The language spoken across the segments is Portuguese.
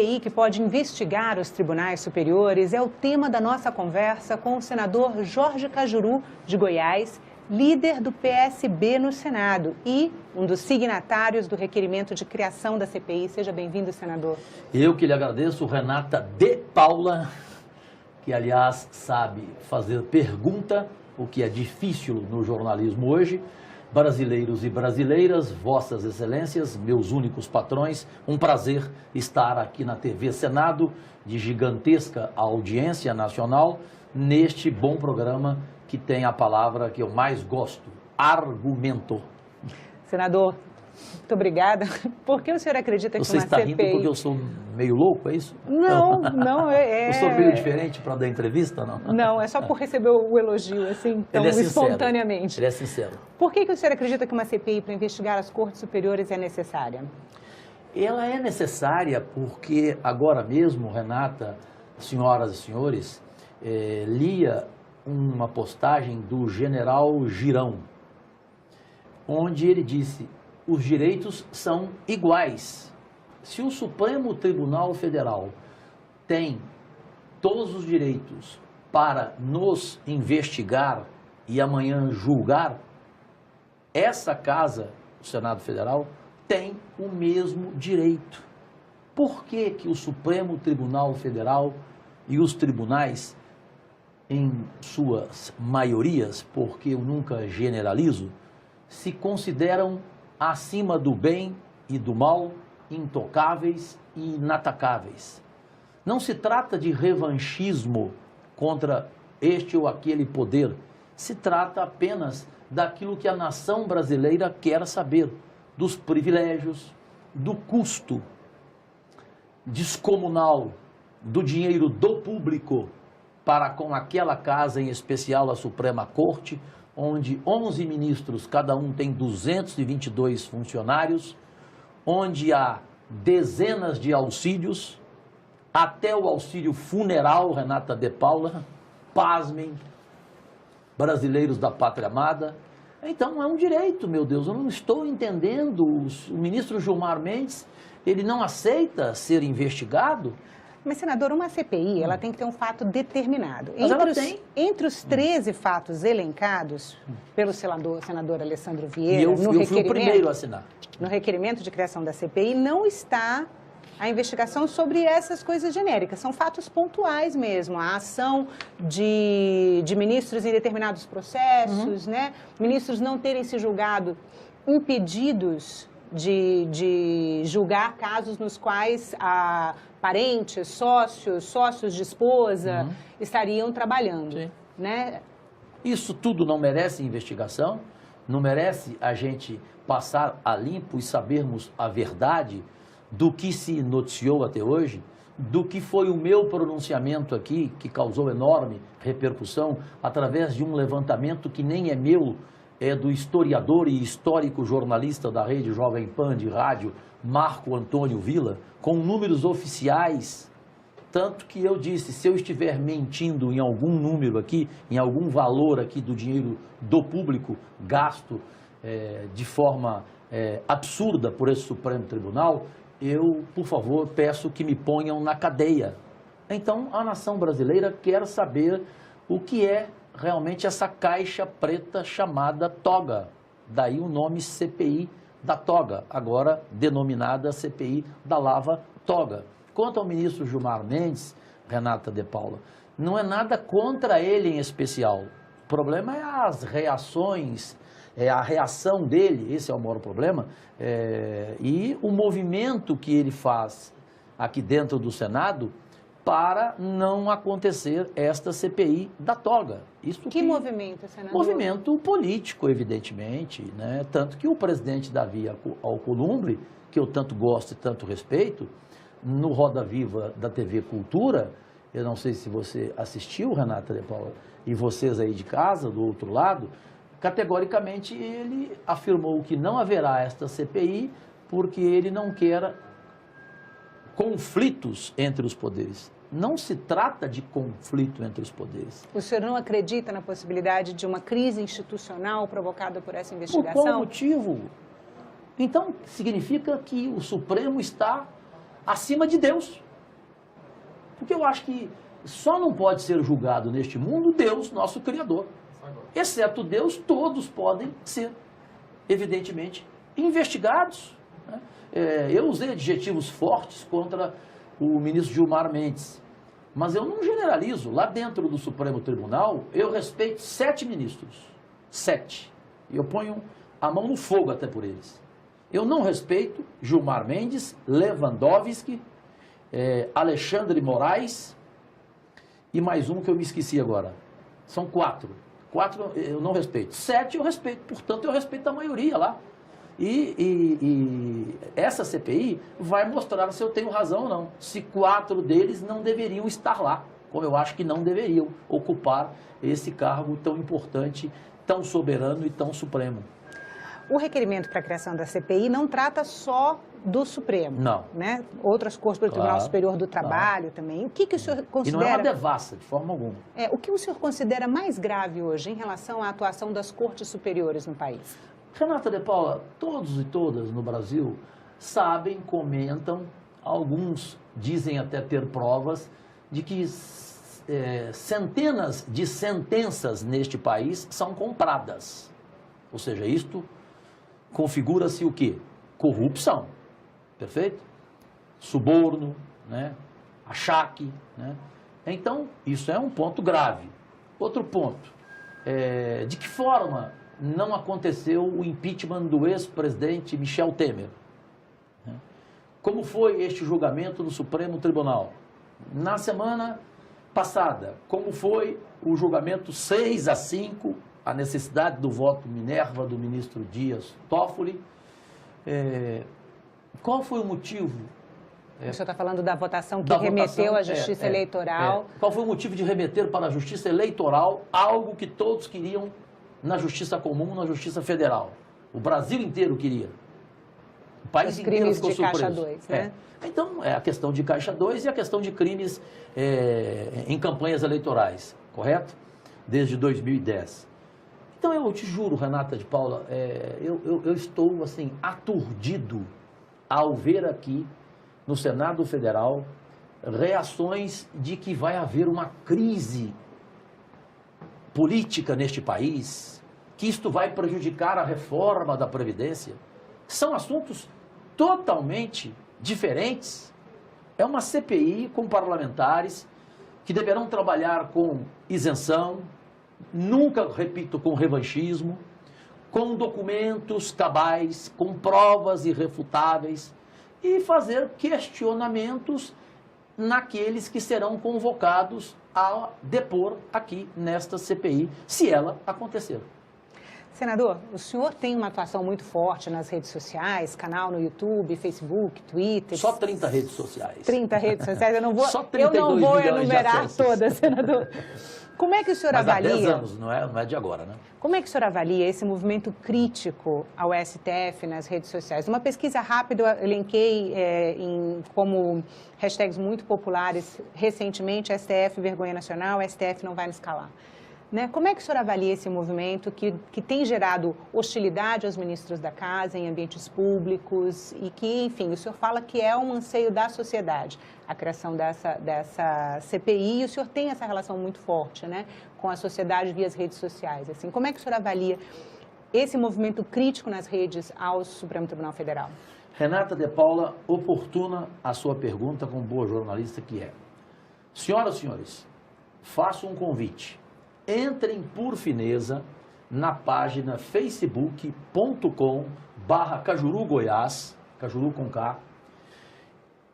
CPI que pode investigar os tribunais superiores é o tema da nossa conversa com o senador Jorge Cajuru, de Goiás, líder do PSB no Senado e um dos signatários do requerimento de criação da CPI. Seja bem-vindo, senador. Eu que lhe agradeço, Renata de Paula, que, aliás, sabe fazer pergunta, o que é difícil no jornalismo hoje. Brasileiros e brasileiras, vossas excelências, meus únicos patrões, um prazer estar aqui na TV Senado, de gigantesca audiência nacional, neste bom programa que tem a palavra que eu mais gosto, argumento. Senador, muito obrigada. Por que o senhor acredita que você uma está CPI... rindo porque eu sou meio louco, é isso? Não é... Eu sou meio diferente para dar entrevista, não? Não, é só por receber o elogio, assim, tão espontaneamente. Ele é sincero. Por que o senhor acredita que uma CPI para investigar as Cortes Superiores é necessária? Ela é necessária porque agora mesmo, Renata, senhoras e senhores, lia uma postagem do general Girão, onde ele disse: os direitos são iguais. Se o Supremo Tribunal Federal tem todos os direitos para nos investigar e amanhã julgar, essa casa, o Senado Federal, tem o mesmo direito. Por que que o Supremo Tribunal Federal e os tribunais, em suas maiorias, porque eu nunca generalizo, se consideram acima do bem e do mal, intocáveis e inatacáveis? Não se trata de revanchismo contra este ou aquele poder, se trata apenas daquilo que a nação brasileira quer saber, dos privilégios, do custo descomunal do dinheiro do público para com aquela casa, em especial a Suprema Corte, onde 11 ministros, cada um tem 222 funcionários, onde há dezenas de auxílios, até o auxílio funeral, Renata de Paula, pasmem, brasileiros da pátria amada. Então é um direito, meu Deus, eu não estou entendendo. O ministro Gilmar Mendes, ele não aceita ser investigado. Mas, senador, uma CPI, ela tem que ter um fato determinado. Entre os 13 fatos elencados pelo senador Alessandro Vieira, e eu fui o primeiro a assinar. No requerimento de criação da CPI, não está a investigação sobre essas coisas genéricas. São fatos pontuais mesmo. A ação de ministros em determinados processos, né? Ministros não terem se julgado impedidos de julgar casos nos quais parentes, sócios de esposa estariam trabalhando, né? Isso tudo não merece investigação, não merece a gente passar a limpo e sabermos a verdade do que se noticiou até hoje, do que foi o meu pronunciamento aqui, que causou enorme repercussão, através de um levantamento que nem é meu, é do historiador e histórico jornalista da Rede Jovem Pan de rádio, Marco Antônio Villa, com números oficiais. Tanto que eu disse, se eu estiver mentindo em algum número aqui, em algum valor aqui do dinheiro do público gasto de forma absurda por esse Supremo Tribunal, eu, por favor, peço que me ponham na cadeia. Então, a nação brasileira quer saber o que é realmente essa caixa preta chamada toga. Daí o nome CPI da toga, agora denominada CPI da Lava Toga. Quanto ao ministro Gilmar Mendes, Renata de Paula, não é nada contra ele em especial. O problema é as reações, a reação dele, esse é o maior problema, e o movimento que ele faz aqui dentro do Senado para não acontecer esta CPI da toga. Que movimento, senador? Movimento político, evidentemente, né? Tanto que o presidente Davi Alcolumbre, que eu tanto gosto e tanto respeito, no Roda Viva da TV Cultura, eu não sei se você assistiu, Renata de Paula, e vocês aí de casa, do outro lado, categoricamente ele afirmou que não haverá esta CPI porque ele não quer conflitos entre os poderes. Não se trata de conflito entre os poderes. O senhor não acredita na possibilidade de uma crise institucional provocada por essa investigação? Por qual motivo? Então, significa que o Supremo está acima de Deus. Porque eu acho que só não pode ser julgado neste mundo Deus, nosso Criador. Exceto Deus, todos podem ser, evidentemente, investigados. Né? Eu usei adjetivos fortes contra o ministro Gilmar Mendes, mas eu não generalizo. Lá dentro do Supremo Tribunal, eu respeito 7 ministros. 7. E eu ponho a mão no fogo até por eles. Eu não respeito Gilmar Mendes, Lewandowski, Alexandre Moraes e mais um que eu me esqueci agora. São 4. 4 eu não respeito. 7 eu respeito. Portanto, eu respeito a maioria lá. E essa CPI vai mostrar se eu tenho razão ou não. Se 4 deles não deveriam estar lá, como eu acho que não deveriam ocupar esse cargo tão importante, tão soberano e tão supremo. O requerimento para a criação da CPI não trata só do Supremo. Não. Né? Outras cortes pelo Tribunal Superior do Trabalho também. O que o senhor considera... E não é uma devassa, de forma alguma. O que o senhor considera mais grave hoje em relação à atuação das cortes superiores no país? Renata de Paula, todos e todas no Brasil sabem, comentam, alguns dizem até ter provas de que centenas de sentenças neste país são compradas. Ou seja, isto configura-se o quê? Corrupção, perfeito? Suborno, né? Achaque, né? Então, isso é um ponto grave. Outro ponto, de que forma não aconteceu o impeachment do ex-presidente Michel Temer? Como foi este julgamento no Supremo Tribunal? Na semana passada, como foi o julgamento 6-5, a necessidade do voto Minerva do ministro Dias Toffoli? Qual foi o motivo? O senhor está falando da votação que remeteu à Justiça Eleitoral. Qual foi o motivo de remeter para a Justiça Eleitoral algo que todos queriam na Justiça Comum, na Justiça Federal? O Brasil inteiro queria. O país inteiro ficou surpreso. Caixa 2, né? Então, é a questão de Caixa 2 e a questão de crimes em campanhas eleitorais, correto? Desde 2010. Então, eu te juro, Renata de Paula, eu estou, assim, aturdido ao ver aqui, no Senado Federal, reações de que vai haver uma crise política neste país, que isto vai prejudicar a reforma da Previdência. São assuntos totalmente diferentes. É uma CPI com parlamentares que deverão trabalhar com isenção, nunca, repito, com revanchismo, com documentos cabais, com provas irrefutáveis e fazer questionamentos naqueles que serão convocados a depor aqui nesta CPI, se ela acontecer. Senador, o senhor tem uma atuação muito forte nas redes sociais, canal no YouTube, Facebook, Twitter. Só 30 redes sociais. 30 redes sociais, eu não vou, Só 32 milhões enumerar todas, senador. Como é que o senhor avalia... Há 10 anos, não é de agora, né? Como é que o senhor avalia esse movimento crítico ao STF nas redes sociais? Uma pesquisa rápida, eu elenquei como hashtags muito populares recentemente, STF vergonha nacional, STF não vai nos calar. Né? Como é que o senhor avalia esse movimento que tem gerado hostilidade aos ministros da Casa em ambientes públicos e que, enfim, o senhor fala que é um anseio da sociedade, a criação dessa CPI, e o senhor tem essa relação muito forte, né, com a sociedade via as redes sociais. Assim, como é que o senhor avalia esse movimento crítico nas redes ao Supremo Tribunal Federal? Renata de Paula, oportuna a sua pergunta como boa jornalista que é. Senhoras e senhores, faço um convite. Entrem por fineza na página facebook.com/Cajuru Goiás, Cajuru com K,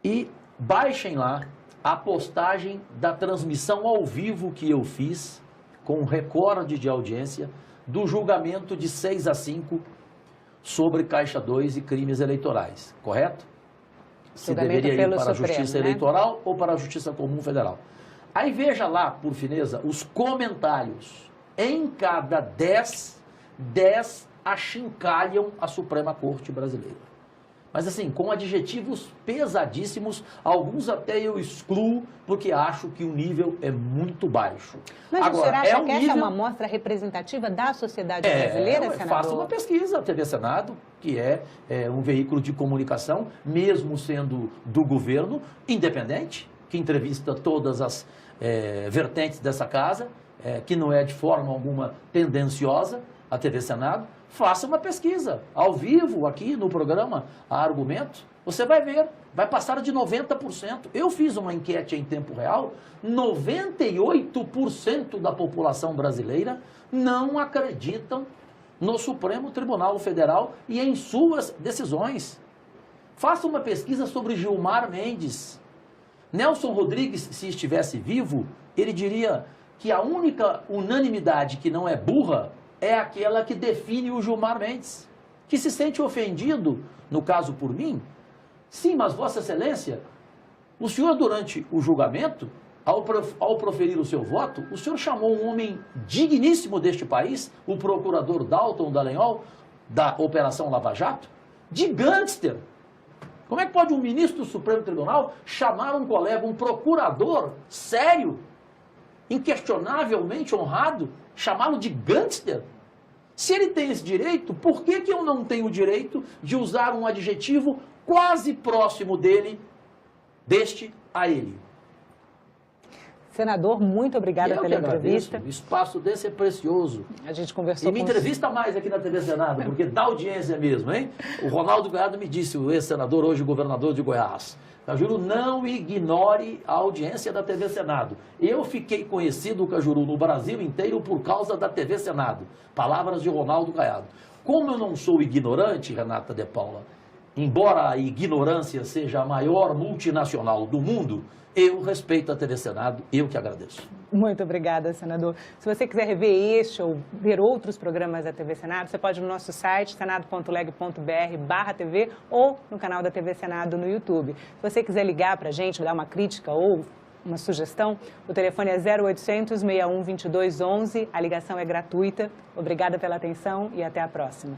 e baixem lá a postagem da transmissão ao vivo que eu fiz, com recorde de audiência, do julgamento de 6-5 sobre Caixa 2 e crimes eleitorais, correto? Se deveria ir para a Justiça Eleitoral ou para a Justiça Comum Federal. Aí veja lá, por fineza, os comentários. Em cada 10 achincalham a Suprema Corte Brasileira. Mas assim, com adjetivos pesadíssimos, alguns até eu excluo, porque acho que o nível é muito baixo. Mas agora, o senhor acha que essa é uma amostra representativa da sociedade brasileira, senador? Faça uma pesquisa, a TV Senado, que é um veículo de comunicação, mesmo sendo do governo, independente. que entrevista todas as vertentes dessa casa, que não é de forma alguma tendenciosa, a TV Senado. Faça uma pesquisa, ao vivo, aqui no programa A Argumento, você vai ver, vai passar de 90%. Eu fiz uma enquete em tempo real, 98% da população brasileira não acreditam no Supremo Tribunal Federal e em suas decisões. Faça uma pesquisa sobre Gilmar Mendes. Nelson Rodrigues, se estivesse vivo, ele diria que a única unanimidade que não é burra é aquela que define o Gilmar Mendes, que se sente ofendido, no caso por mim. Sim, mas Vossa Excelência, o senhor durante o julgamento, ao proferir o seu voto, o senhor chamou um homem digníssimo deste país, o procurador Dalton Dallagnol, da Operação Lava Jato, de gangster. Como é que pode um ministro do Supremo Tribunal chamar um colega, um procurador sério, inquestionavelmente honrado, chamá-lo de gangster? Se ele tem esse direito, por que eu não tenho o direito de usar um adjetivo quase próximo deste a ele? Senador, muito obrigada pela entrevista. O espaço desse é precioso. A gente conversou e me entrevista mais aqui na TV Senado, porque dá audiência mesmo, hein? O Ronaldo Caiado me disse, o ex-senador, hoje governador de Goiás. Cajuru, não ignore a audiência da TV Senado. Eu fiquei conhecido, Cajuru, no Brasil inteiro por causa da TV Senado. Palavras de Ronaldo Caiado. Como eu não sou ignorante, Renata de Paula, embora a ignorância seja a maior multinacional do mundo, eu respeito a TV Senado, eu que agradeço. Muito obrigada, senador. Se você quiser rever este ou ver outros programas da TV Senado, você pode ir no nosso site, senado.leg.br/TV ou no canal da TV Senado no YouTube. Se você quiser ligar para a gente, dar uma crítica ou uma sugestão, o telefone é 0800 61 22 11, a ligação é gratuita. Obrigada pela atenção e até a próxima.